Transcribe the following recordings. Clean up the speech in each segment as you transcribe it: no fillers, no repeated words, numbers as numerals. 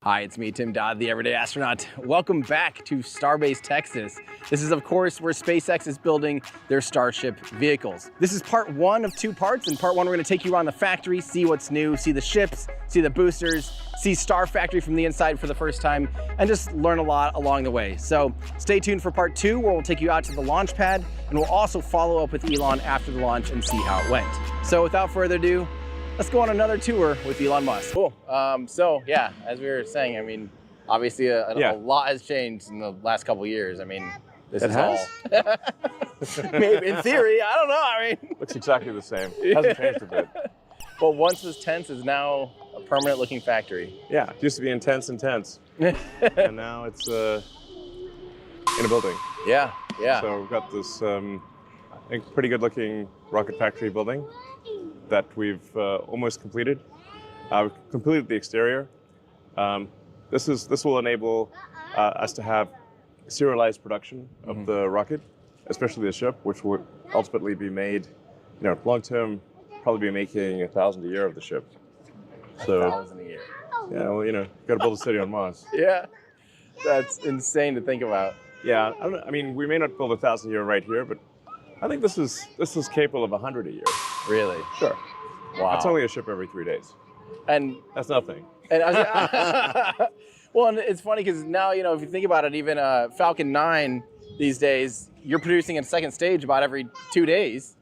Hi, it's me, Tim Dodd, the Everyday Astronaut. Welcome back to Starbase, Texas. This is, of course, where SpaceX is building their Starship vehicles. This is part one of two parts. In part one, we're gonna take you around the factory, see what's new, see the ships, see the boosters, see Star Factory from the inside for the first time, and just learn a lot along the way. So stay tuned for part two, where we'll take you out to the launch pad, and we'll also follow up with Elon after the launch and see how it went. So without further ado, let's go on another tour with Elon Musk. Cool. So yeah, as we were saying, I mean, obviously a lot has changed in the last couple of years. I mean, this is all. Maybe in theory, I don't know. I mean, looks exactly the same. It hasn't changed a bit. But once this tents is now a permanent looking factory. Yeah, it used to be intense, and now it's in a building. Yeah. So we've got this, I think, pretty good looking rocket factory building that we've almost completed. We've completed the exterior. This will enable us to have serialized production of the rocket, especially the ship, which will ultimately be made, long term, probably be making 1,000 a year of the ship. So 1,000 a year. Yeah, well, got to build a city on Mars. Yeah, that's insane to think about. Yeah, I mean, we may not build 1,000 a year right here, but I think this is capable of 100 a year. Really? Sure. Wow. That's only a ship every 3 days. And that's nothing. And well, and it's funny because now, if you think about it, even Falcon 9 these days, you're producing a second stage about every 2 days.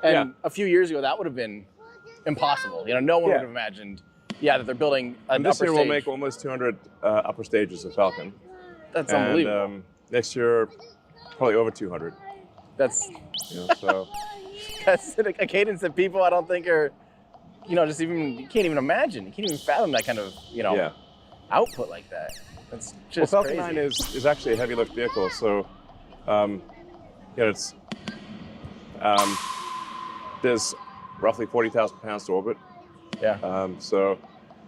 And a few years ago, that would have been impossible. No one would have imagined, that they're building an upper stage. This year we'll make almost 200 upper stages of Falcon. That's unbelievable. And next year, probably over 200. That's so that's a cadence that people I don't think are, just even, you can't even imagine. You can't even fathom that kind of, output like that. That's just Falcon crazy. 9 is actually a heavy lift vehicle, so it's there's roughly 40,000 pounds to orbit. Yeah.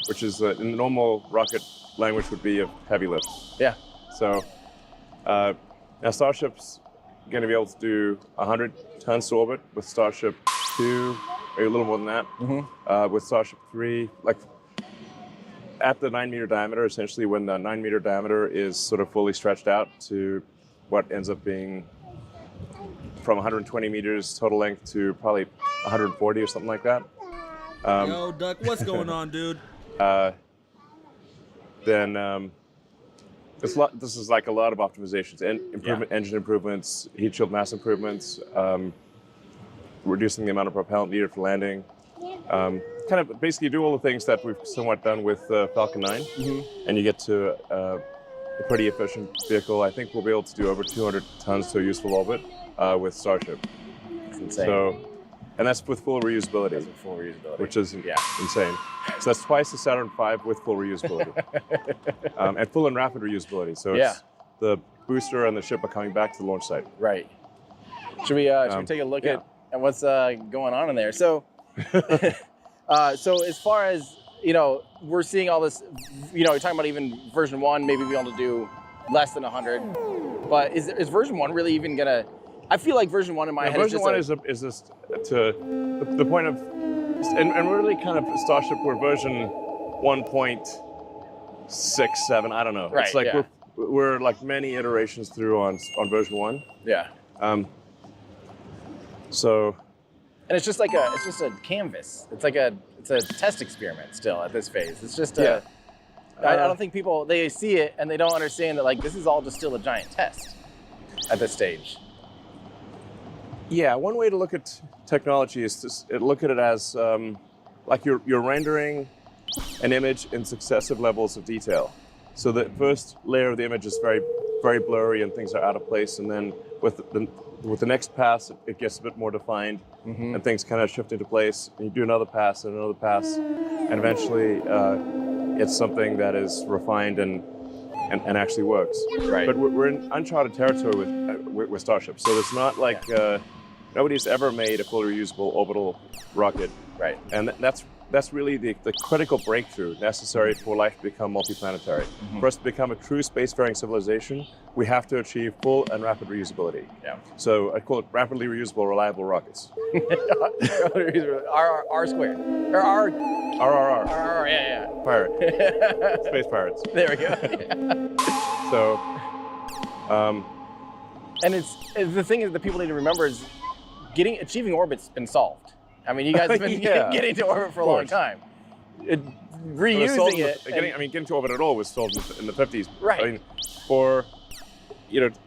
Which is in the normal rocket language would be a heavy lift. Yeah. So now Starship's going to be able to do 100 tons to orbit with Starship 2, maybe a little more than that. Mm-hmm. With Starship 3, like at the 9-meter diameter, essentially when the 9-meter diameter is sort of fully stretched out to what ends up being from 120 meters total length to probably 140 or something like that. Yo, Duck, what's going on, dude? Then this is like a lot of optimizations and engine improvements, heat shield mass improvements, reducing the amount of propellant needed for landing. Kind of basically do all the things that we've somewhat done with Falcon 9, and you get to a pretty efficient vehicle. I think we'll be able to do over 200 tons to a useful orbit with Starship. That's insane. So, and that's with full reusability. That's with full reusability. Which is insane. So that's twice the Saturn V with full reusability. And full and rapid reusability. So it's the booster and the ship are coming back to the launch site. Right. Should we take a look at what's going on in there? So, so as far as, we're seeing all this, you're talking about even version 1, maybe being able to do less than 100. But is version 1 really even going to, I feel like version 1 in my head version 1 is just to the point of, and we're really kind of Starship, we're version 1.67, I don't know. Right, it's like we're like many iterations through on version 1. Yeah. So. And it's just like a canvas. It's a test experiment still at this phase. It's just I don't think people, they see it and they don't understand that like this is all just still a giant test at this stage. Yeah, one way to look at technology is to look at it as like you're rendering an image in successive levels of detail. So the first layer of the image is very, very blurry and things are out of place, and then with the next pass, it gets a bit more defined, and things kind of shift into place. And you do another pass and another pass, and eventually it's something that is refined and actually works. Right. But we're in uncharted territory with Starship, so it's not like nobody's ever made a fully reusable orbital rocket. Right. And that's that's really the critical breakthrough necessary for life to become multiplanetary. For us to become a true spacefaring civilization, we have to achieve full and rapid reusability. Yeah. So I call it rapidly reusable, reliable rockets. R squared. Or R. RRR. R, yeah. Pirate. Space pirates. There we go. So, and the thing is, the people need to remember is achieving orbit's been solved. I mean, you guys have been getting to orbit for a long time. Reusing it. Getting to orbit at all was solved in the 50s. Right. I mean,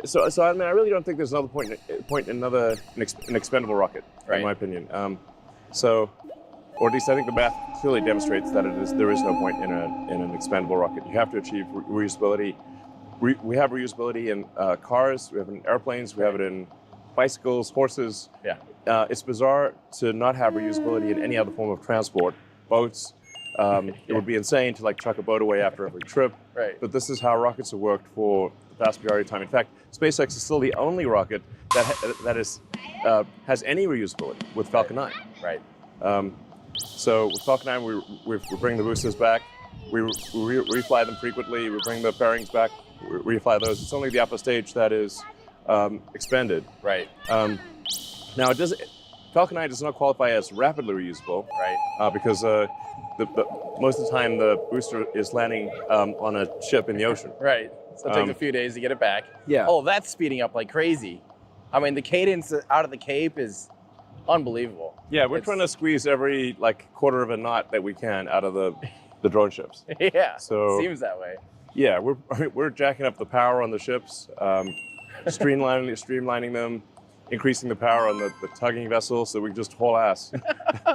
so I mean, I really don't think there's another point in an expendable rocket, in my opinion. Or at least I think the math clearly demonstrates that there is no point in an expendable rocket. You have to achieve reusability. We have reusability in cars, we have it in airplanes, we have it in bicycles, horses. Yeah. It's bizarre to not have reusability in any other form of transport. Boats. It would be insane to like chuck a boat away after every trip. Right. But this is how rockets have worked for the vast majority of time. In fact, SpaceX is still the only rocket that has any reusability with Falcon 9. Right. So with Falcon 9, we bring the boosters back. We refly them frequently. We bring the fairings back. We refly those. It's only the upper stage that is expended. Right. Now, Falcon 9 does not qualify as rapidly reusable, right? Because most of the time the booster is landing on a ship in the ocean. Right. So it takes a few days to get it back. Yeah. Oh, that's speeding up like crazy. I mean, the cadence out of the Cape is unbelievable. Yeah, we're trying to squeeze every quarter of a knot that we can out of the drone ships. Yeah. So seems that way. Yeah, we're jacking up the power on the ships, streamlining them, increasing the power on the tugging vessel so we can just haul ass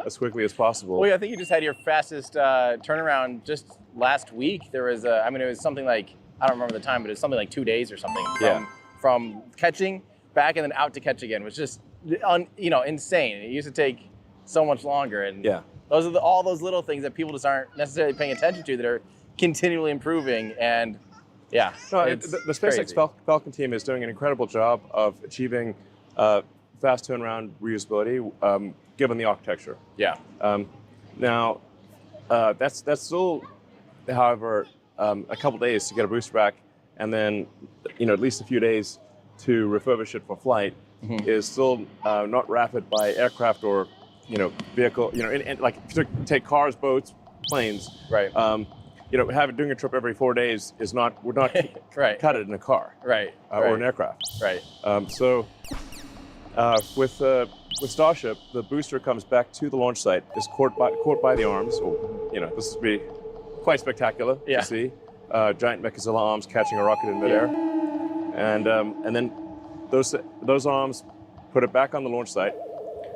as quickly as possible. Well, I think you just had your fastest turnaround just last week. There was it was something like, I don't remember the time, but it was something like 2 days or something from catching back and then out to catch again. It was just insane. It used to take so much longer, and those are all those little things that people just aren't necessarily paying attention to that are continually improving. And the SpaceX Falcon team is doing an incredible job of achieving fast turnaround reusability given the architecture. Yeah. Now, that's still, however, a couple days to get a booster back, and then at least a few days to refurbish it for flight is still not rapid by aircraft or vehicle. Like if you take cars, boats, planes. Right. Doing a trip every 4 days is not. We're not right. cut it in a car. Right. Or an aircraft. Right. With Starship, the booster comes back to the launch site, is caught by the arms. This would be quite spectacular to see. Giant Mechazilla arms catching a rocket in midair, and then those arms put it back on the launch site,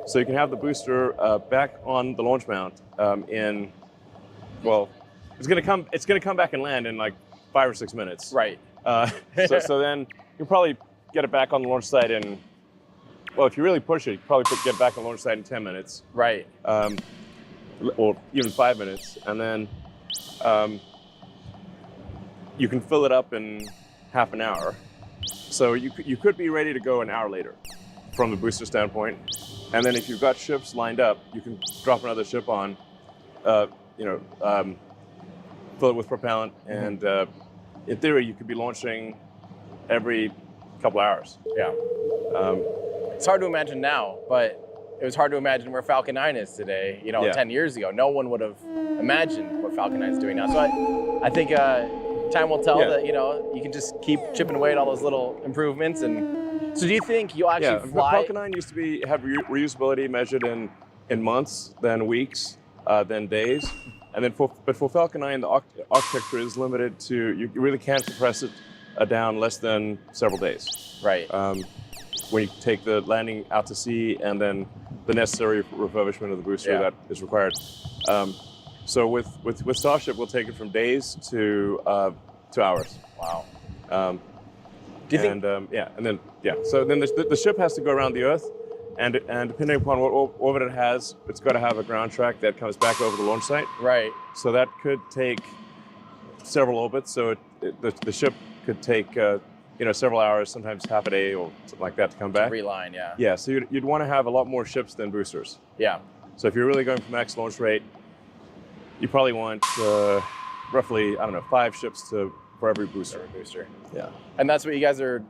so you can have the booster back on the launch mount it's gonna come back and land in like 5 or 6 minutes. Right. So then you'll probably get it back on the launch site in. Well, if you really push it, you probably get back on the launch site in 10 minutes. Right. Or even 5 minutes. And then you can fill it up in half an hour. So you could be ready to go an hour later from the booster standpoint. And then if you've got ships lined up, you can drop another ship on, fill it with propellant. And in theory, you could be launching every couple hours. Yeah. It's hard to imagine now, but it was hard to imagine where Falcon 9 is today, 10 years ago. No one would have imagined what Falcon 9 is doing now. So I think time will tell that, you can just keep chipping away at all those little improvements. And so do you think you'll actually fly? Falcon 9 used to have reusability measured in months, then weeks, then days. And then for Falcon 9, the architecture is limited to, you really can't compress it down less than several days. Right. When you take the landing out to sea and then the necessary refurbishment of the booster that is required. So with Starship, we'll take it from days to hours. Wow. Do you think? So then the ship has to go around the Earth, and depending upon what orbit it has, it's got to have a ground track that comes back over the launch site. Right. So that could take several orbits. So the ship could take several hours, sometimes half a day or something like that to come back. Reline, yeah. Yeah, so you'd want to have a lot more ships than boosters. Yeah. So if you're really going for max launch rate, you probably want roughly, I don't know, 5 ships for every booster. Yeah. And that's what you guys are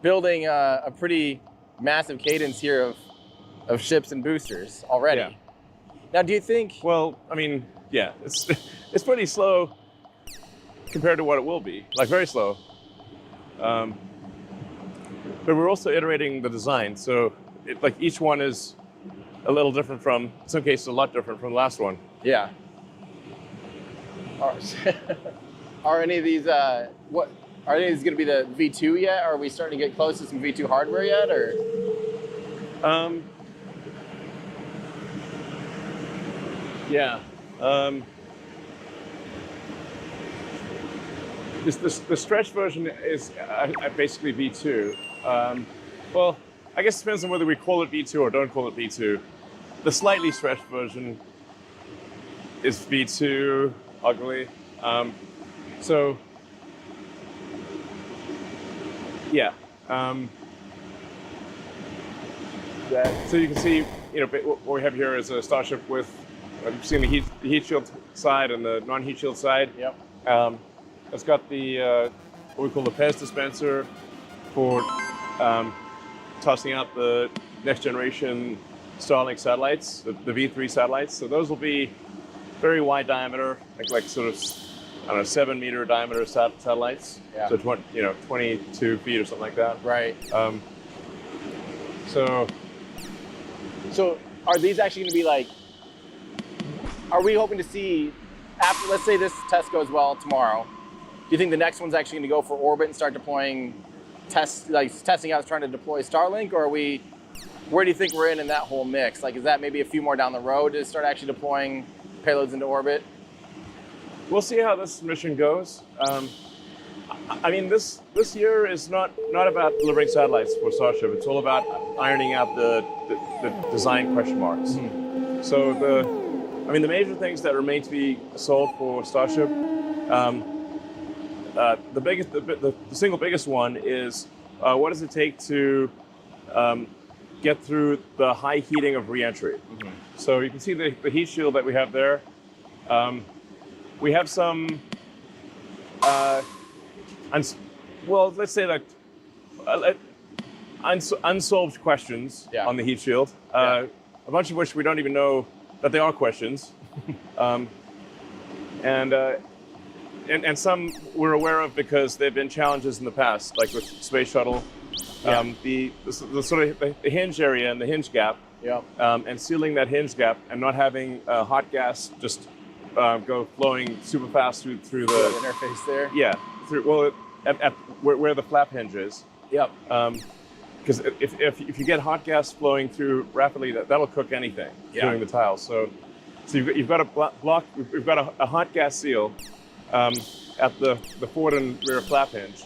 building a pretty massive cadence here of ships and boosters already. Yeah. Now, do you think? Well, I mean, yeah, it's pretty slow compared to what it will be, like very slow. But we're also iterating the design, so like each one is a little different from, in some cases, a lot different from the last one. Yeah. Are any of these what? Are any of these going to be the V2 yet? Are we starting to get close to some V2 hardware yet, or? Yeah. The stretch version is basically V2. Well, I guess it depends on whether we call it V2 or don't call it V2. The slightly stretched version is V2, ugly. So, yeah. So you can see, what we have here is a Starship with, you've seen the heat shield side and the non-heat shield side. Yep. It's got the what we call the PEZ dispenser for tossing out the next generation Starlink satellites, the V3 satellites. So those will be very wide diameter, like sort of, I don't know, 7-meter diameter satellites. Yeah. So 22 feet or something like that. Right. So are these actually going to be like? Are we hoping to see after? Let's say this test goes well tomorrow. Do you think the next one's actually going to go for orbit and start deploying testing out, trying to deploy Starlink, or are we? Where do you think we're in that whole mix? Like, is that maybe a few more down the road to start actually deploying payloads into orbit? We'll see how this mission goes. I mean, this year is not about delivering satellites for Starship. It's all about ironing out the design question marks. Mm-hmm. So the major things that remain to be solved for Starship. The single biggest one is what does it take to get through the high heating of reentry? Mm-hmm. So you can see the heat shield that we have there. We have some, let's say like unsolved questions on the heat shield. A bunch of which we don't even know that they are questions, and some we're aware of because there have been challenges in the past, like with Space Shuttle. The sort of the hinge area and the hinge gap, and sealing that hinge gap and not having hot gas just go flowing super fast through the interface there. Yeah, at where the flap hinge is. Yep. Because if you get hot gas flowing through rapidly, that'll cook anything, including the tiles. So you've got a block. We've got a hot gas seal at the forward and rear flap hinge,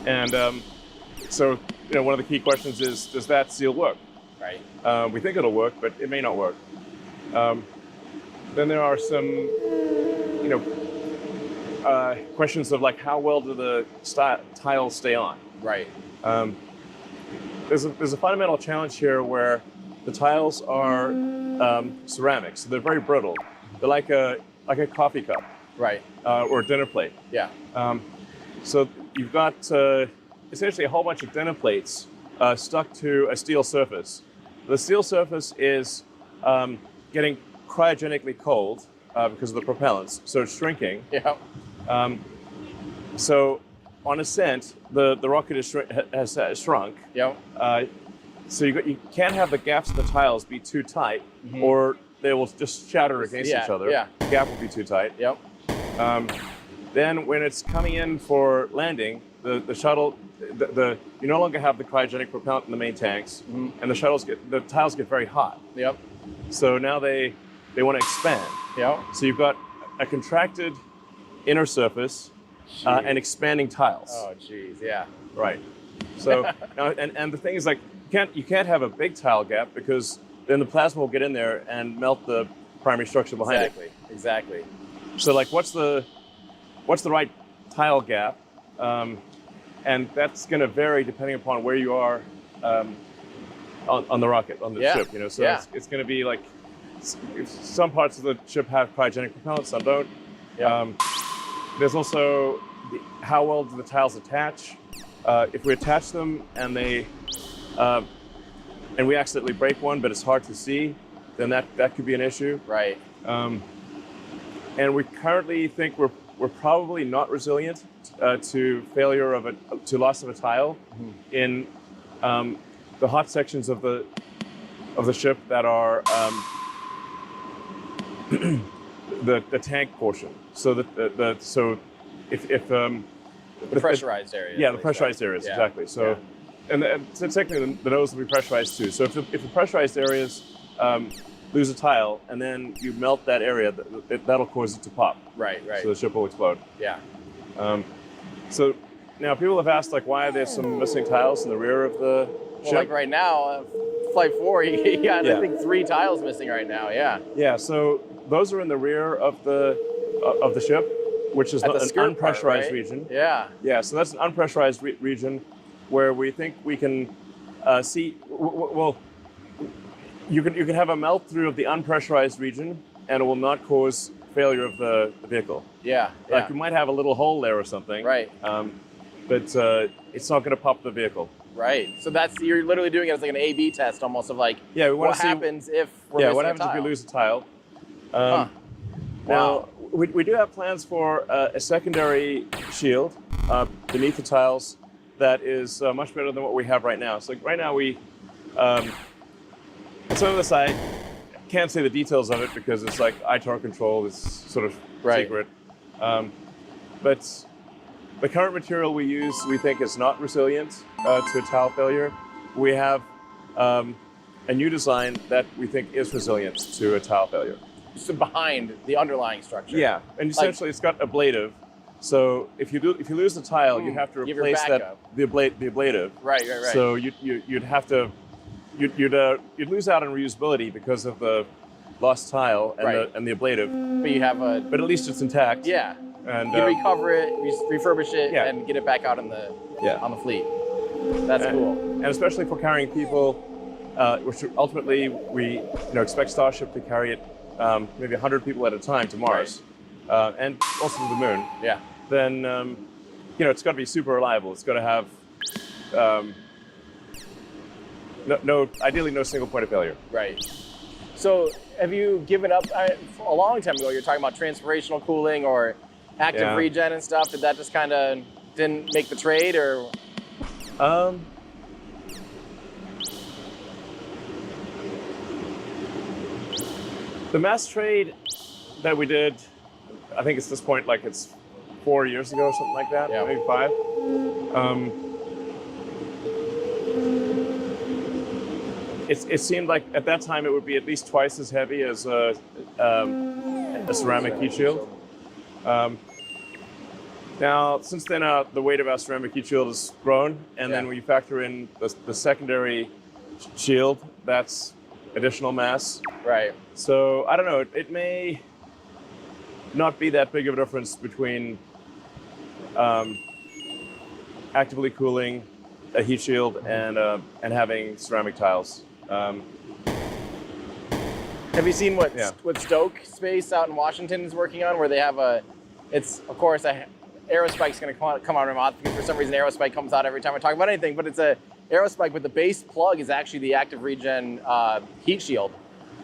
and so one of the key questions is, does that seal work? Right. We think it'll work, but it may not work. Then there are some, questions of like how well do the tiles stay on? Right. There's a fundamental challenge here where the tiles are ceramics, so they're very brittle. They're like a coffee cup, right, or a dinner plate. Yeah. So you've got essentially a whole bunch of dinner plates stuck to a steel surface. The steel surface is getting cryogenically cold because of the propellants, so it's shrinking. Yeah. So on ascent, the rocket has shrunk. Yeah. So you can't have the gaps in the tiles be too tight, mm-hmm. or they will just shatter against each other. Yeah. The gap will be too tight. Yep. Then when it's coming in for landing, the shuttle, you no longer have the cryogenic propellant in the main tanks, mm-hmm. and the tiles get very hot. Yep. So now they want to expand. Yep. So you've got a contracted inner surface and expanding tiles. Oh, geez, yeah. Right. So now, and the thing is, like, you can't have a big tile gap because then the plasma will get in there and melt the primary structure behind it. Exactly. So like, what's the right tile gap? And that's going to vary depending upon where you are on the rocket, on the ship. So it's going to be like some parts of the ship have cryogenic propellant, some don't. Yeah. There's also how well do the tiles attach. If we attach them and and we accidentally break one, but it's hard to see, then that could be an issue. Right. And we currently think we're probably not resilient to failure to loss of a tile in the hot sections of the ship that are the tank portion. So if The pressurized areas. Yeah, the pressurized areas, exactly. So, and so technically the nose will be pressurized too. So if the pressurized areas lose a tile and then you melt that area, that'll cause it to pop. Right. So the ship will explode. Yeah. So now people have asked, like, why are there some missing tiles in the rear of the ship? Well, like right now, Flight 4, you got, Yeah. I think, 3 tiles missing right now, yeah. Yeah, so those are in the rear of the ship, which is At the an skirt unpressurized part, right? region. Yeah. Yeah, so that's an unpressurized region where we think we can see. Well, you can have a melt through of the unpressurized region, and it will not cause failure of the vehicle. Yeah. Like you might have a little hole there or something. Right. But it's not going to pop the vehicle. Right. So you're literally doing it as like an A/B test, almost of like, Yeah, we want what to see happens if we're missing what a happens tile? if we lose a tile. Wow. Now, we do have plans for a secondary shield beneath the tiles that is much better than what we have right now. So right now some of this I can't say the details of it because it's like ITAR control, it's sort of secret. But the current material we use, we think is not resilient to tile failure. We have a new design that we think is resilient to a tile failure. So behind the underlying structure. Yeah, and essentially it's got ablative. So if you lose the tile, you have to Give your replace backup. the ablative. Right. So you'd have to you'd lose out on reusability because of the lost tile and the ablative. But you have a. But at least it's intact. Yeah. And you can recover it, refurbish it, Yeah. and get it back out on the fleet. That's cool. And especially for carrying people, which ultimately we expect Starship to carry it maybe 100 people at a time to Mars, and also to the moon. Yeah. Then it's got to be super reliable. It's got to have ideally no single point of failure. Right. So have you given up? A long time ago, you're talking about transpirational cooling or active regen and stuff. Did that just kind of didn't make the trade, or? The mass trade that we did, I think it's this point, like it's 4 years ago or something like that, maybe 5. It seemed like at that time it would be at least twice as heavy as a ceramic heat shield. Now, since then, the weight of our ceramic heat shield has grown, and then when you factor in the secondary shield, that's additional mass. Right. So I don't know. It may not be that big of a difference between actively cooling a heat shield and having ceramic tiles. Have you seen what Stoke Space out in Washington is working on, where they have Aerospike's going to come out of my mouth because for some reason Aerospike comes out every time I talk about anything, but it's a Aerospike, but the base plug is actually the active regen heat shield.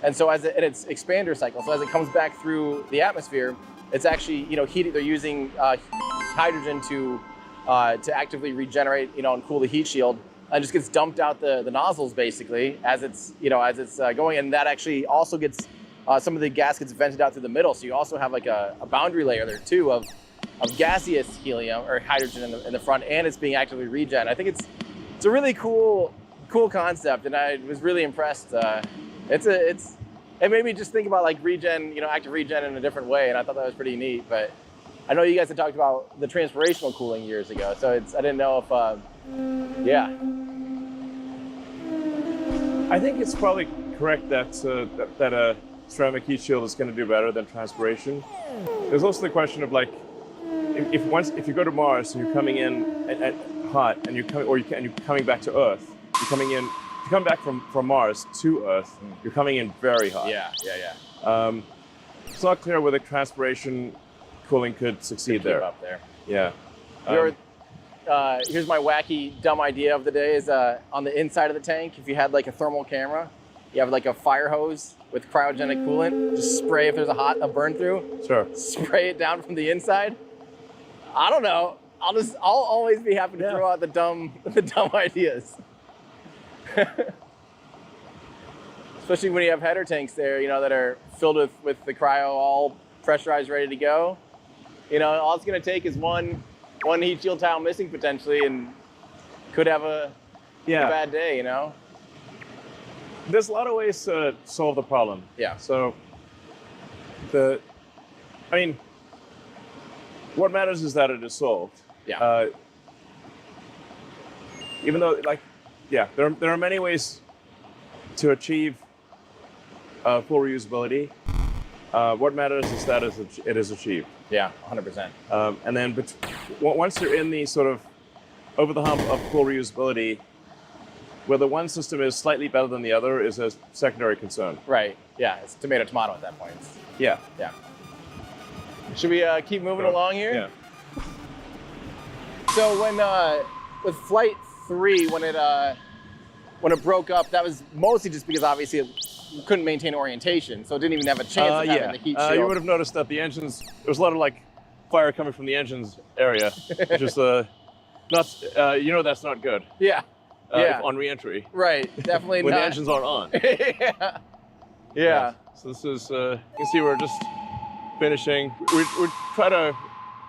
And so and it's expander cycle. So as it comes back through the atmosphere, it's actually, heated. They're using hydrogen to actively regenerate, and cool the heat shield, and just gets dumped out the nozzles basically as it's going, and that actually also gets some of the gas gets vented out through the middle. So you also have like a boundary layer there too of gaseous helium or hydrogen in the front, and it's being actively regen. I think it's a really cool concept, and I was really impressed. It made me just think about like regen, active regen in a different way, and I thought that was pretty neat. But I know you guys had talked about the transpirational cooling years ago, so I didn't know if, I think it's probably correct that a ceramic heat shield is going to do better than transpiration. There's also the question of like, if you go to Mars and you're coming in at hot and you're coming back to Earth, you're coming in come back from Mars to Earth, you're coming in very hot. Yeah. It's not clear whether transpiration cooling could succeed Keep there. up there. Yeah. Here's my wacky, dumb idea of the day is on the inside of the tank, if you had like a thermal camera, you have like a fire hose with cryogenic coolant, just spray if there's a burn through, Sure. spray it down from the inside. I don't know. I'll always be happy to throw out the dumb ideas. Especially when you have header tanks there, that are filled with the cryo all pressurized, ready to go. All it's gonna take is one heat shield tile missing potentially, and could have a bad day. There's a lot of ways to solve the problem. Yeah. So, what matters is that it is solved. Yeah. Even though, there are many ways to achieve full reusability. What matters is that it is achieved. Yeah, 100%. And then, once you're in the sort of over the hump of full reusability, whether one system is slightly better than the other is a secondary concern. Right. Yeah, it's tomato at that point. Yeah. Should we keep moving along here? Yeah. So when with Flight 3, when it broke up, that was mostly just because obviously it couldn't maintain orientation, so it didn't even have a chance of having the heat shield. You would have noticed that the engines, there was a lot of fire coming from the engines area, which is that's not good. Yeah. On re-entry. Right. Definitely when not. the engines aren't on. Yeah. So this is you can see we're just finishing. We try to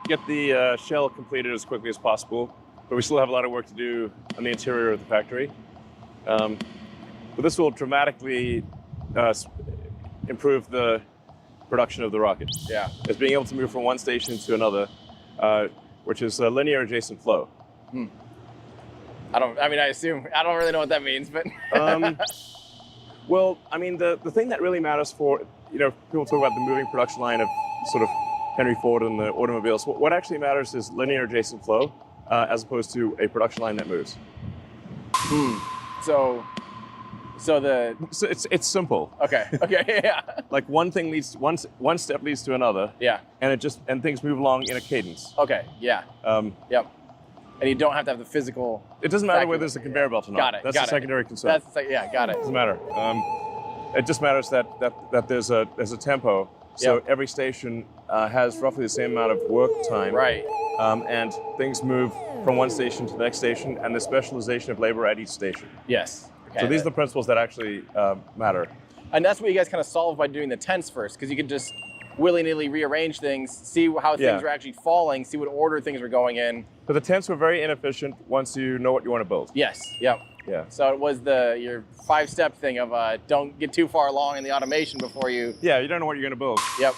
get the shell completed as quickly as possible, but we still have a lot of work to do on the interior of the factory. But this will dramatically improve the production of the rocket. Yeah. It's being able to move from one station to another, which is a linear adjacent flow. I don't really know what that means, but. Well, the thing that really matters for, people talk about the moving production line of sort of Henry Ford and the automobiles. What actually matters is linear adjacent flow, as opposed to a production line that moves. So it's simple. Okay, yeah. Like one step leads to another. Yeah. And things move along in a cadence. Okay, yeah. Yep. And you don't have to have the physical. It doesn't matter whether there's a conveyor belt or not. Got it. That's a secondary concern. Got it. Doesn't matter. It just matters that there's a tempo. So every station has roughly the same amount of work time. Right. And things move from one station to the next station, and the specialization of labor at each station. Yes. Okay. So these are the principles that actually matter. And that's what you guys kind of solve by doing the tents first, because you could just willy-nilly rearrange things, see how things are actually falling, see what order things are going in. But the tents were very inefficient once you know what you want to build. Yes. Yep. Yeah. So it was your 5-step thing of don't get too far along in the automation before you. Yeah, you don't know what you're going to build. Yep.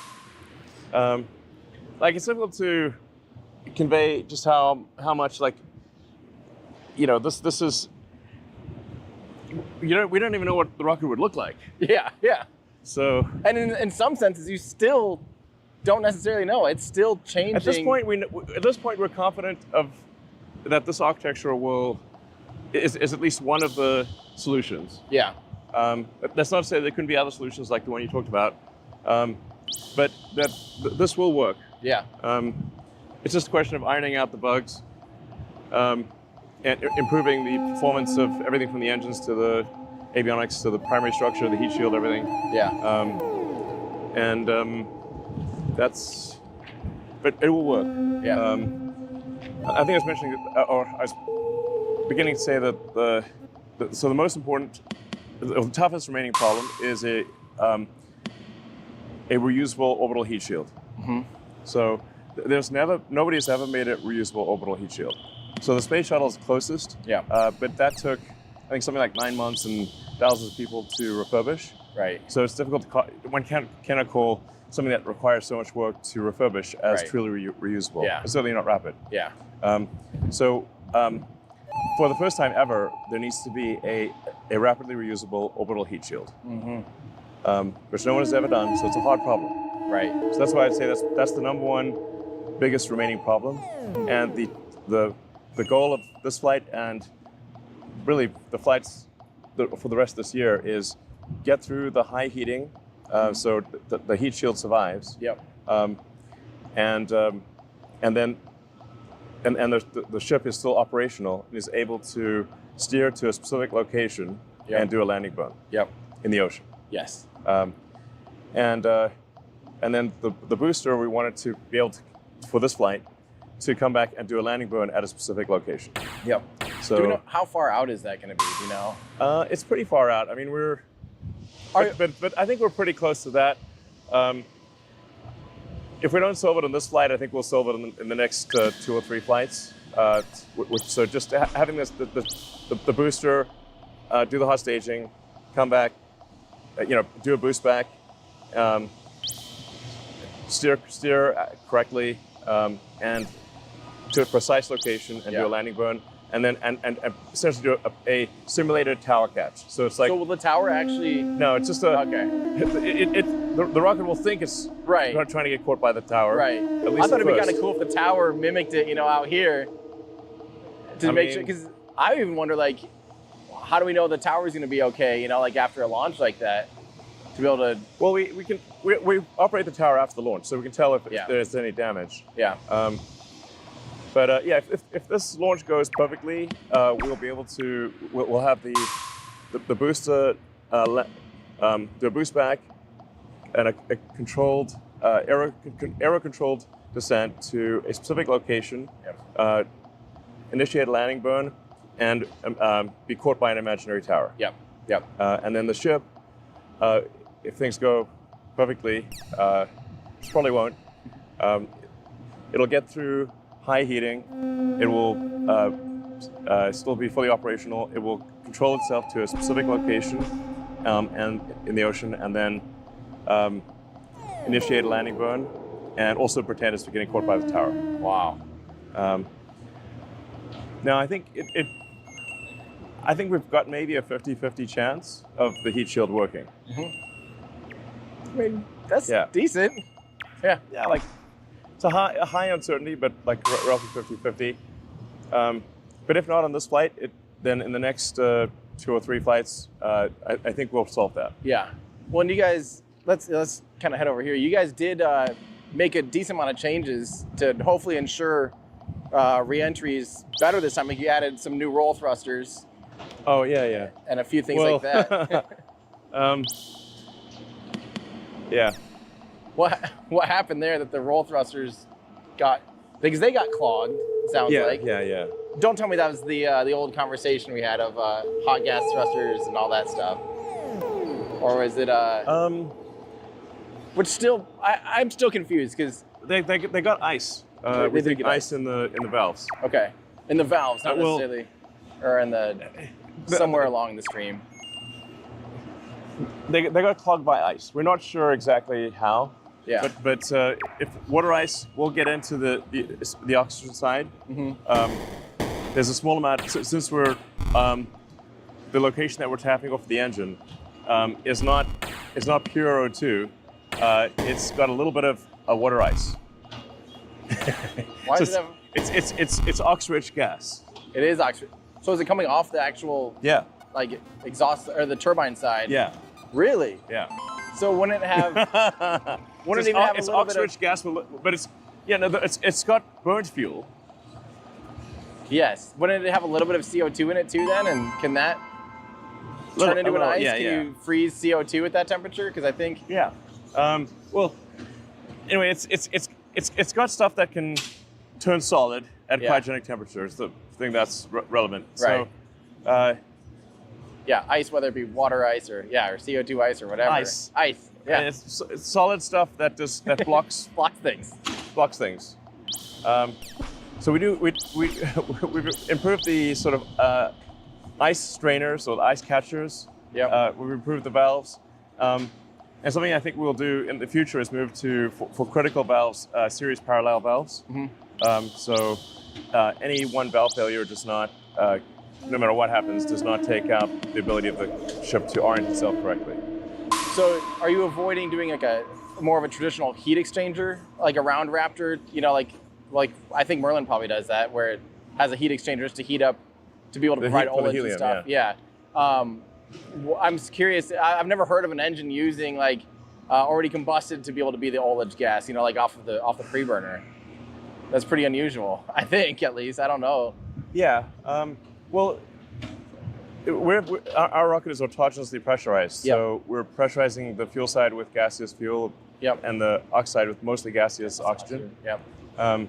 It's difficult to convey just how much this is. We don't even know what the rocket would look like. Yeah. So. And in some senses, you still don't necessarily know. It's still changing. At this point, we're confident that this architecture is at least one of the solutions. Yeah. That's not to say there couldn't be other solutions like the one you talked about, but this will work. Yeah. It's just a question of ironing out the bugs, and improving the performance of everything from the engines to the avionics to the primary structure, the heat shield, everything. Yeah. But it will work. Yeah. I think I was mentioning, or I was beginning to say that the most important, the toughest remaining problem is a reusable orbital heat shield. Mm-hmm. So nobody has ever made a reusable orbital heat shield. So the space shuttle is closest. Yeah. But that took, I think, something like 9 months and thousands of people to refurbish. Right. So it's difficult to one cannot call something that requires so much work to refurbish as truly reusable. Yeah. It's certainly not rapid. Yeah. For the first time ever, there needs to be a rapidly reusable orbital heat shield, which no one has ever done. So it's a hard problem. Right. So that's why I'd say that's the number one biggest remaining problem, and the goal of this flight and really the flights for the rest of this year is get through the high heating, so the heat shield survives. Yep. And then the ship is still operational and is able to steer to a specific location and do a landing burn. Yep. In the ocean. Yes. And then the booster, we wanted to be able to, for this flight, to come back and do a landing burn at a specific location. Yep. So do we know how far out is that going to be? Do you know? it's pretty far out. I mean, but I think we're pretty close to that. If we don't solve it on this flight, I think we'll solve it in the next 2 or 3 flights. So just having the booster, do the hot staging, come back, do a boost back, steer correctly, and to a precise location and do a landing burn, and then and essentially do a simulated tower catch. So it's like, so will the tower actually? No, it's just the rocket will think it's not trying to get caught by the tower. Right. At least I thought it'd be first. kind of cool if the tower mimicked it, out here, to make sure. Because I even wonder, like, how do we know the tower is going to be okay? Like after a launch like that, to be able to. Well, we operate the tower after the launch, so we can tell if there's any damage. Yeah. But if this launch goes perfectly, we'll be able to. We'll have the booster do a boost back and a controlled aero controlled descent to a specific location. Yep. Initiate a landing burn, and be caught by an imaginary tower. Yep. Yep. And then the ship, if things go perfectly, which probably won't, it'll get through high heating. It will still be fully operational. It will control itself to a specific location and in the ocean, and then initiate a landing burn, and also pretend it's getting caught by the tower. Wow. Now I think I think we've got maybe a 50-50 chance of the heat shield working. Mm-hmm. I mean, that's decent. Yeah. Yeah, like it's a high uncertainty, but like roughly 50-50. But if not on this flight, then in the next 2 or 3 flights, I think we'll solve that. Yeah. Well, and you guys, let's kind of head over here. You guys did make a decent amount of changes to hopefully ensure re-entries better this time. Like you added some new roll thrusters. Oh yeah. And a few things like that. Yeah. What happened there that the roll thrusters got? Because they got clogged. It sounds like. Yeah. Don't tell me that was the old conversation we had of hot gas thrusters and all that stuff, or was it? Which still, I'm still confused because they got ice. We think ice in the valves. Okay, in the valves, not necessarily, or in somewhere along the stream. They got clogged by ice. We're not sure exactly how. Yeah. But if water ice, we'll get into the oxygen side. Mm-hmm. There's a small amount, since we're the location that we're tapping off the engine is not pure O2. It's got a little bit of water ice. Why does it have? It's ox-rich gas. It is oxygen. So is it coming off the actual? Yeah. Like exhaust or the turbine side? Yeah. Really? Yeah. So wouldn't it have? Wouldn't it even have a little bit of? It's ox-rich gas, but it's got burnt fuel. Yes. Wouldn't it have a little bit of CO2 in it too then? And can that turn into an ice? Yeah, can you freeze CO2 at that temperature? Because I think. Yeah. Well, anyway, it's got stuff that can turn solid at cryogenic temperatures. The thing that's relevant. Right. So. Yeah, ice, whether it be water ice or CO2 ice or whatever. Ice. Yeah. And it's solid stuff that blocks blocks things. So we've improved the sort of ice strainers or the ice catchers. Yeah. We've improved the valves. And something I think we'll do in the future is move to for critical valves, series parallel valves. Mm-hmm. So any one valve failure does not, no matter what happens, does not take out the ability of the ship to orient itself correctly. So are you avoiding doing like a more of a traditional heat exchanger, like a round Raptor? Like I think Merlin probably does that, where it has a heat exchanger just to heat up, to be able to provide OLEDs and stuff. Yeah. I'm curious. I've never heard of an engine using like already combusted to be able to be the ullage gas. You know, like off the pre-burner. That's pretty unusual. I think, at least. I don't know. Yeah. Well, our rocket is autogenously pressurized. Yep. So we're pressurizing the fuel side with gaseous fuel. Yep. And the oxide with mostly gaseous oxygen. Yep. Now,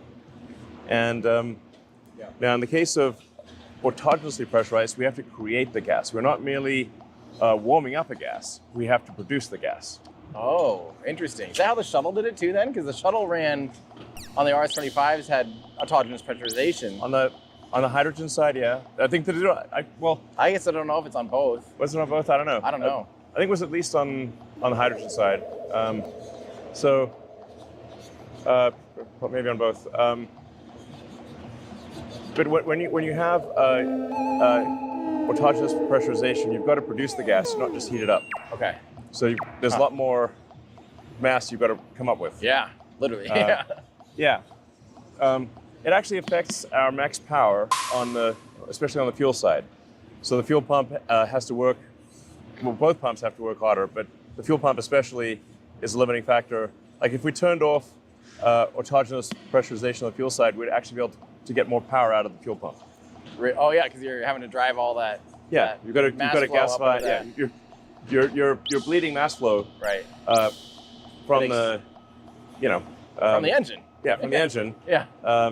in the case of autogenously pressurized, we have to create the gas. We're not merely warming up a gas. We have to produce the gas. Oh, interesting. Is that how the shuttle did it too then? Because the shuttle ran on the RS-25s had autogenous pressurization. On the hydrogen side, yeah. I think that I guess I don't know if it's on both. was it on both? I don't know. I don't know. I think it was at least on the hydrogen side. Maybe on both. But when you have autogenous pressurization, you've got to produce the gas, not just heat it up. Okay. So there's a lot more mass you've got to come up with. Yeah, literally. Yeah. Yeah. It actually affects our max power especially on the fuel side. So the fuel pump has to work. Well, both pumps have to work harder, but the fuel pump especially is a limiting factor. Like if we turned off autogenous pressurization on the fuel side, we'd actually be able to get more power out of the fuel pump. Oh yeah, because you're having to drive all that. Yeah, you've got to gasify. Yeah, you're bleeding mass flow. Right. From the, from the engine. Yeah, from the engine. Yeah. I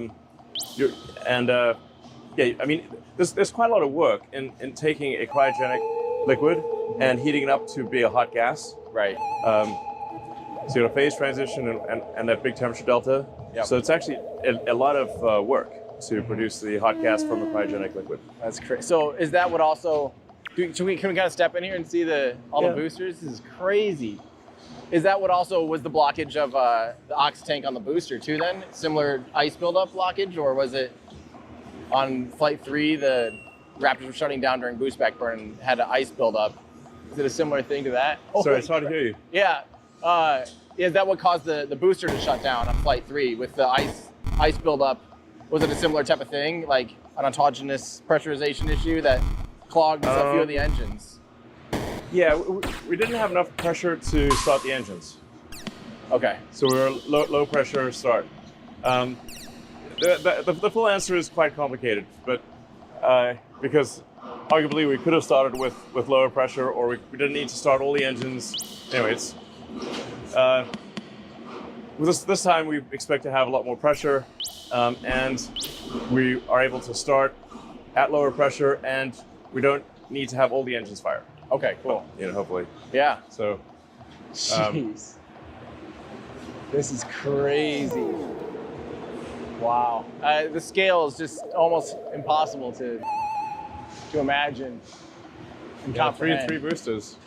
mean, there's quite a lot of work in taking a cryogenic liquid and heating it up to be a hot gas. Right. So you got a phase transition and that big temperature delta. Yep. So it's actually a lot of work to produce the hot gas from a cryogenic liquid. That's crazy. So is that what also? Can we kind of step in here and see all the boosters? This is crazy. Is that what also was the blockage of the ox tank on the booster too? Then similar ice buildup blockage, or was it on flight 3 the Raptors were shutting down during boost back burn and had an ice buildup? Is it a similar thing to that? Sorry, it's hard to hear you. Yeah. Is that what caused the booster to shut down on flight 3 with the ice buildup? Was it a similar type of thing, like an autogenous pressurization issue that clogged a few of the engines? Yeah, we didn't have enough pressure to start the engines. Okay. So we were low pressure start. The full answer is quite complicated, but because arguably we could have started with lower pressure, or we didn't need to start all the engines. Anyways, this time we expect to have a lot more pressure, and we are able to start at lower pressure, and we don't need to have all the engines fired. Okay, cool. Hopefully. Yeah. So. Jeez. This is crazy. Wow. The scale is just almost impossible to imagine and comprehend. Three boosters.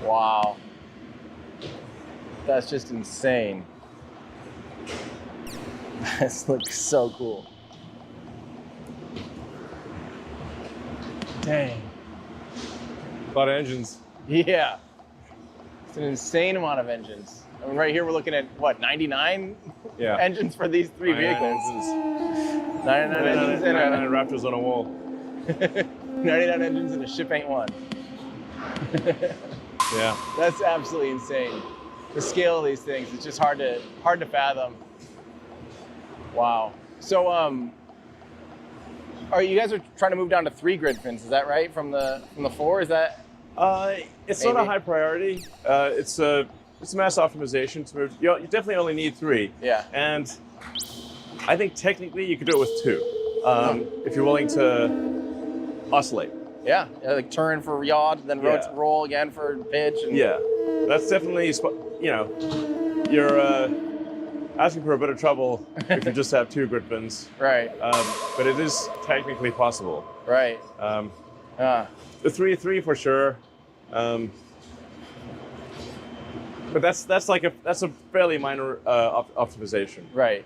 Wow. That's just insane. This looks so cool. Dang. A lot of engines. Yeah. It's an insane amount of engines. I mean, right here we're looking at, what, 99 engines for these 3 vehicles? 99 engines and 99 Raptors on a wall. 99 engines and a ship ain't one. Yeah. That's absolutely insane. The scale of these things, it's just hard to fathom. Wow. So, you guys are trying to move down to 3 grid fins, is that right? From the 4, is that? It's not a high priority. It's a mass optimization to move. You definitely only need 3. Yeah. And I think technically you could do it with 2, if you're willing to oscillate. Yeah, like turn for yaw, then roll again for pitch. And yeah, that's definitely, you're asking for a bit of trouble if you just have 2 grid fins. Right. But it is technically possible. Right. The 3 for sure. But that's a fairly minor optimization. Right.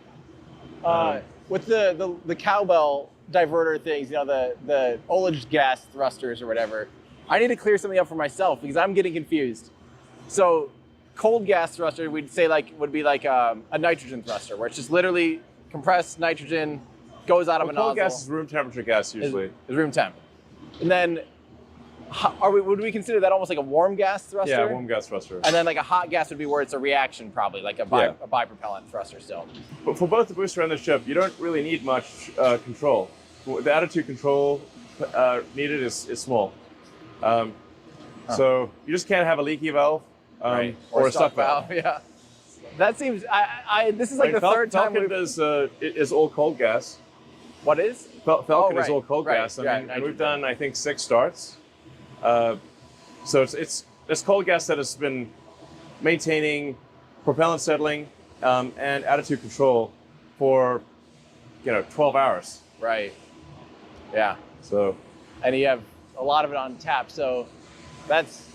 With the cowbell diverter things, the ullage gas thrusters or whatever, I need to clear something up for myself because I'm getting confused. So cold gas thruster would be like a nitrogen thruster, where it's just literally compressed nitrogen goes out of a nozzle. Cold gas is room temperature gas usually. Is room temp. And then Would we consider that almost like a warm gas thruster? Yeah, warm gas thruster. And then like a hot gas would be where it's a reaction, probably like a bipropellant thruster still. But for both the booster and the ship, you don't really need much control. The attitude control needed is small. So you just can't have a leaky valve or a stuck valve. Yeah. That seems. This is like the third time Falcon is all cold gas. What is? Falcon is all cold gas. I mean, and we've done, I think, 6 starts. So it's cold gas that has been maintaining propellant settling and attitude control for 12 hours. Right. Yeah. So. And you have a lot of it on tap. So that's.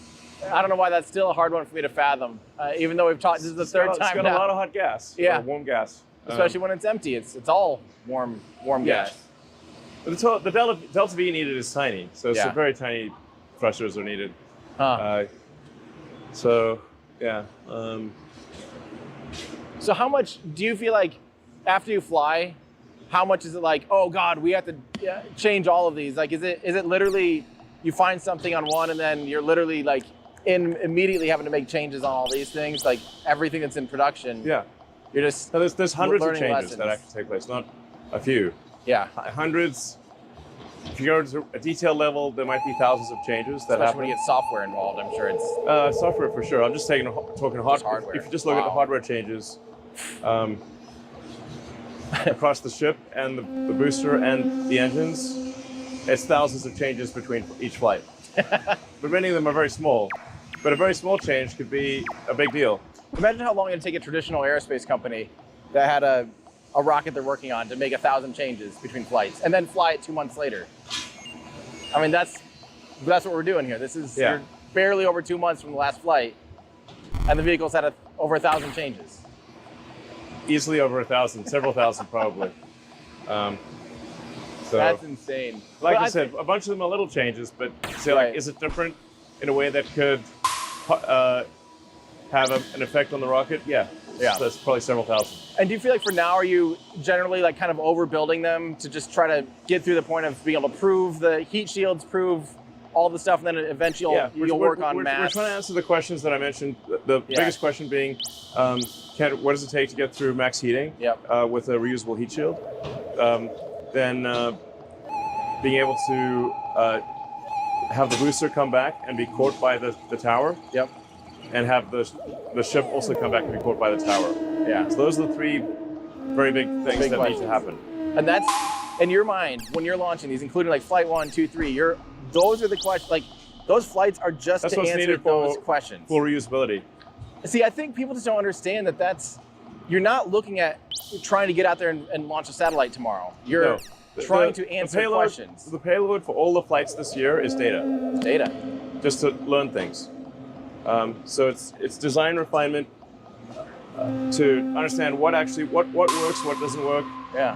I don't know why that's still a hard one for me to fathom. Even though we've talked, this is the third time It's got now. a lot of hot gas. Yeah. Warm gas. Especially when it's empty. It's all warm gas. But the delta V needed is tiny, so some very tiny thrusters are needed. So yeah. So how much do you feel like after you fly? How much is it like? Oh God, we have to change all of these. Like, is it literally you find something on one and then you're literally like immediately having to make changes on all these things, like everything that's in production? Yeah. You're just there's hundreds of changes lessons that actually take place, not a few. Yeah. Hundreds. If you go to a detail level, there might be thousands of changes that Especially happen. when you get software involved, I'm sure it's software for sure. I'm just talking hardware. If you just look at the hardware changes across the ship and the booster and the engines, it's thousands of changes between each flight. But many of them are very small. But a very small change could be a big deal. Imagine how long it'd take a traditional aerospace company that had a rocket they're working on to make 1,000 changes between flights and then fly it 2 months later. I mean, that's what we're doing here. This is you're barely over 2 months from the last flight, and the vehicle's had over 1,000 changes. Easily over 1,000, several thousand probably. So that's insane. Like I said, a bunch of them are little changes, but say like, is it different in a way that could have an effect on the rocket? Yeah. So that's probably several thousand. And do you feel like for now, are you generally like kind of overbuilding them to just try to get through the point of being able to prove the heat shields, prove all the stuff, and then eventually you'll work on math? We're trying to answer the questions that I mentioned. The biggest question being, what does it take to get through max heating with a reusable heat shield? Then being able to have the booster come back and be caught by the tower. Yep. And have the ship also come back and be caught by the tower. Yeah. So those are the 3 very big things that need to happen. And that's, in your mind, when you're launching these, including like flight 1, 2, 3, those are the questions, like those flights are just to answer those questions. For reusability. See, I think people just don't understand that you're not looking at trying to get out there and launch a satellite tomorrow. You're trying to answer questions. The payload for all the flights this year is data. Data. Just to learn things. So it's design refinement to understand what works, what doesn't work. Yeah.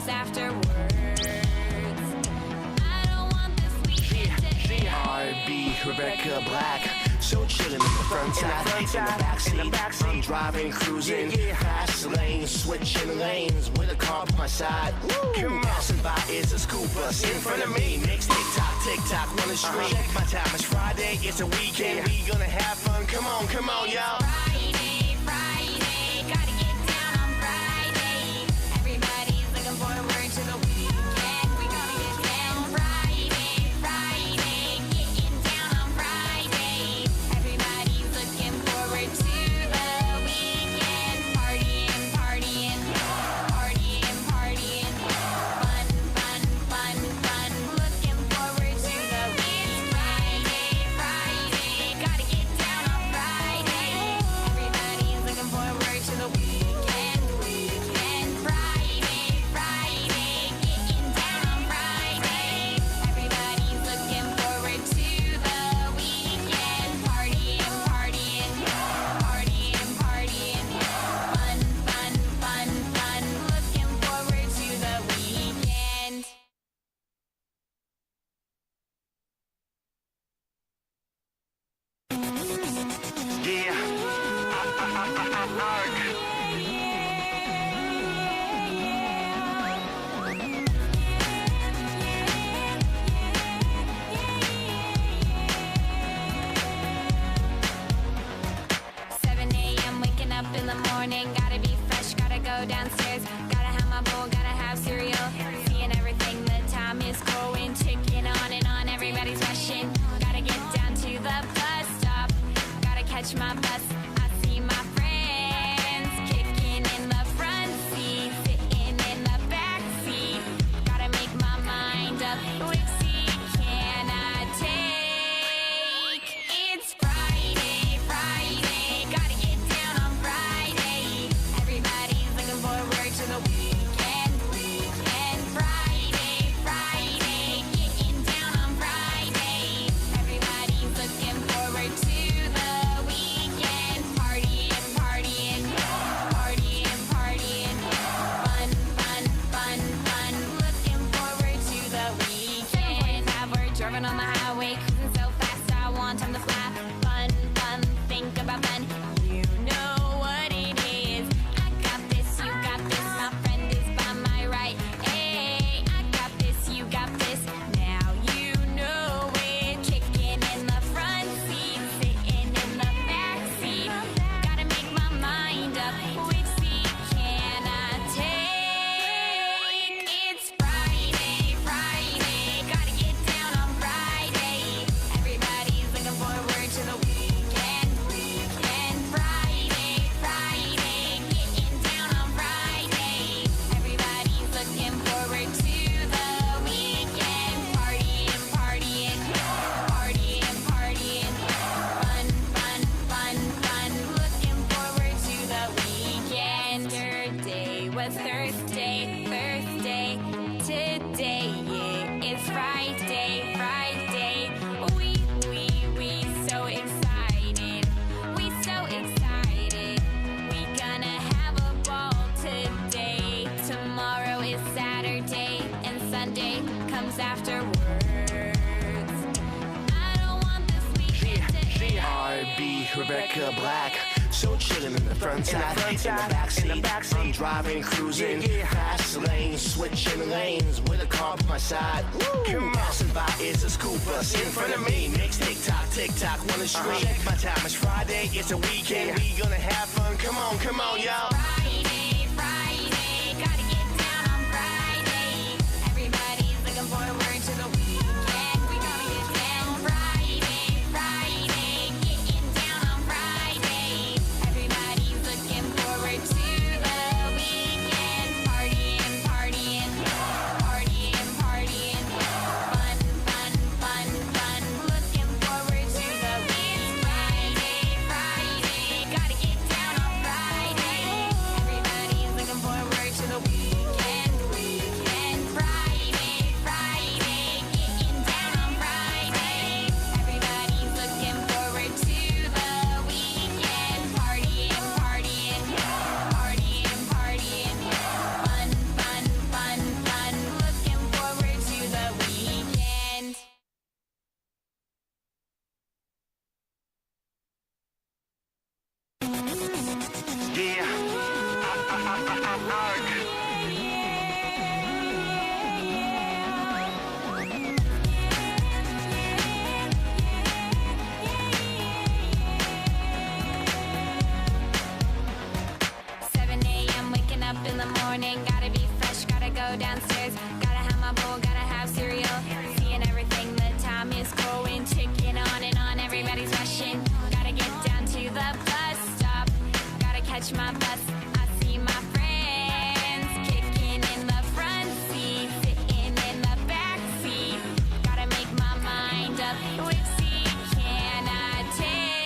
afterwards. I don't want this weekend to end. R&B, Rebecca Black. So chillin' in the front side, in the backseat. I'm driving, cruising, fast lane, switching lanes with a car by my side. Passing by is a scoop bus in front of me. Makes tick tock, wanna stream. My time is Friday, it's a weekend. We gonna have fun. Come on, y'all. Friday, Friday, gotta get down on Friday. Everybody's looking forward to the weekend. We gotta get down Friday, Friday, getting down on Friday. Everybody's looking forward to the weekend. Partying, partying, partying, partying. Fun, fun, fun, fun. Looking forward to the weekend. Friday, Friday, gotta get down on Friday. Everybody's looking forward to the weekend. Weekend. Friday, Friday, getting down on Friday. Everybody's looking forward to the weekend. Partying, partying, partying, partying. Fun, fun, fun, fun. Looking forward to the weekend. Waking up in the morning, gotta be fresh, gotta go downstairs, gotta have my bowl, gotta have cereal, seeing everything, the time is going, ticking on and on, everybody's rushing, gotta get down to the bus stop, gotta catch my bus, I see my friends, kicking in the front seat, sitting in the back seat, gotta make my mind up, which seat can I take? It's Friday, Friday, gotta get down on Friday. Everybody's looking forward to the weekend. Weekend. Friday, Friday, getting down on Friday. Everybody's looking forward to the weekend. Partying, partying, partying, partying. Fun, fun, fun, fun. Looking forward to the weekend. We're driving on the highway, cruising so fast, I want time to fly. Fun, fun, think about fun. You know what it is. I got this, you got this. My friend is by my right. Hey, I got this, you got this. Now you know it. Kicking in the front seat, sitting in the back seat. Gotta make my mind up. Which seat can I take? It's Friday, Friday. Gotta get down on Friday. Everybody's looking forward to the weekend. Weekend. Friday, Friday. Getting down on Friday. Everybody's looking forward to the weekend. Partying, partying, partying, partying. Fun, fun, fun, fun. Looking forward to the weekend. Yesterday was Thursday, Thursday. Today it's Friday, Friday. We so excited. We so excited. We gonna have a ball today. Tomorrow is Saturday and Sunday comes afterwards. I don't want this weekend to end. R&B, Rebecca Black. So chillin' in the front side, in the backseat. I'm driving, cruising, fast lane, switching lanes with a car by my side. Passing by is a scoop bus in front of me. Makes tick tock, wanna stream. My time is Friday, it's a weekend. We gonna have fun. Come on, y'all. Friday, Friday, gotta get down on Friday. Everybody's looking forward to the weekend. We gotta get down Friday, Friday, getting down on Friday. Everybody's looking forward to the weekend. Partying, partying, partying, partying. Fun, fun, fun, fun. Looking forward to the weekend. Friday, Friday, gotta get down on Friday. In the morning, gotta be fresh, gotta go downstairs, gotta have my bowl, gotta have cereal, seeing everything, the time is going, ticking on and on, everybody's rushing, gotta get down to the bus stop, gotta catch my bus, I see my friends, kicking in the front seat, sitting in the back seat, gotta make my mind up, which seat can I take?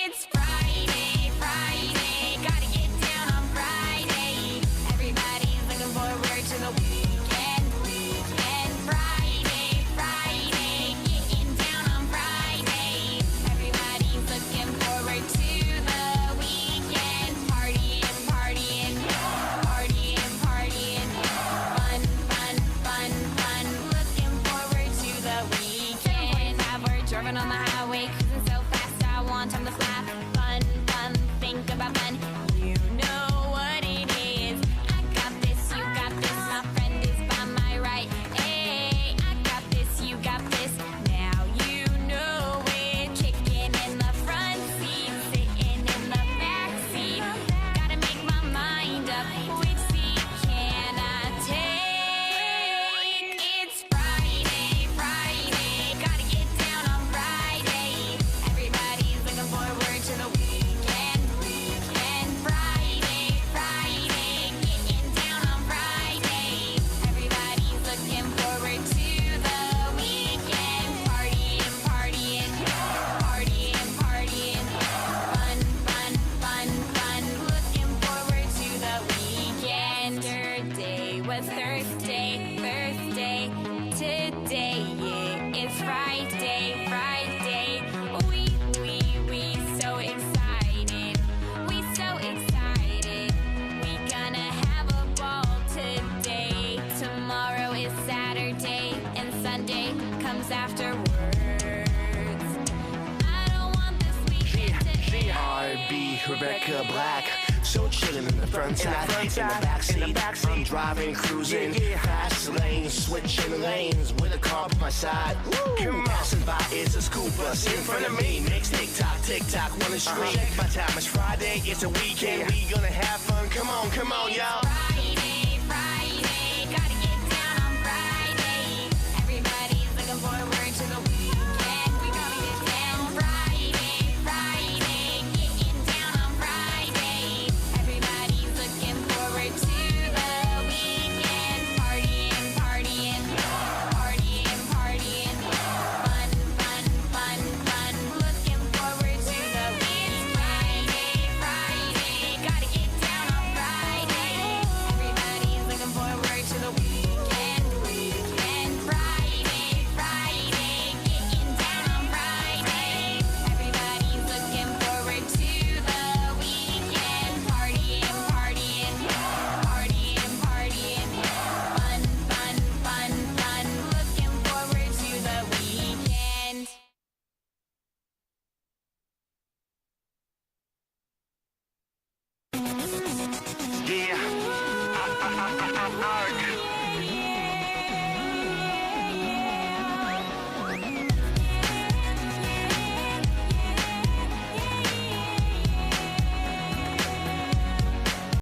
It's Friday, Friday, gotta get down on Friday. Everybody's looking forward to the weekend, weekend. Friday, Friday, getting down on Friday. Everybody's looking forward to the weekend. Partying, partying, partying, partying. Fun, fun, fun, fun. Looking forward to the weekend. 7:45, we're driving on the highway, cruising so fast, I want time to fly. Fun, fun, think about fun. You know what it is. I got this, you got this. My friend is by my right. Hey, I got this, you got this. Now you know it. Kicking in the front seat, sitting in the back seat. Gotta make my mind up. Which seat can I take? It's Friday, Friday. Gotta get down on Friday. Everybody's looking forward to the weekend, weekend. Friday, Friday, getting down on Friday. Everybody's looking forward to the weekend. Partying, partying, partying, partying. Fun, fun, fun, fun. Looking forward to the weekend. Yesterday was Thursday, Thursday. Today it's Friday, Friday. We so excited. We so excited. We gonna have a ball today. Tomorrow is Saturday and Sunday comes afterwards. I don't want this weekend to end. R&B, Rebecca Black. So chillin' in the front side, in the backseat. I'm driving, cruising, fast lane, switching lanes with a car by my side. Passing by is a school bus in front of me. Next tick tock, wanna stream. Check my time, it's Friday, it's a weekend. We gonna have fun. Come on, y'all.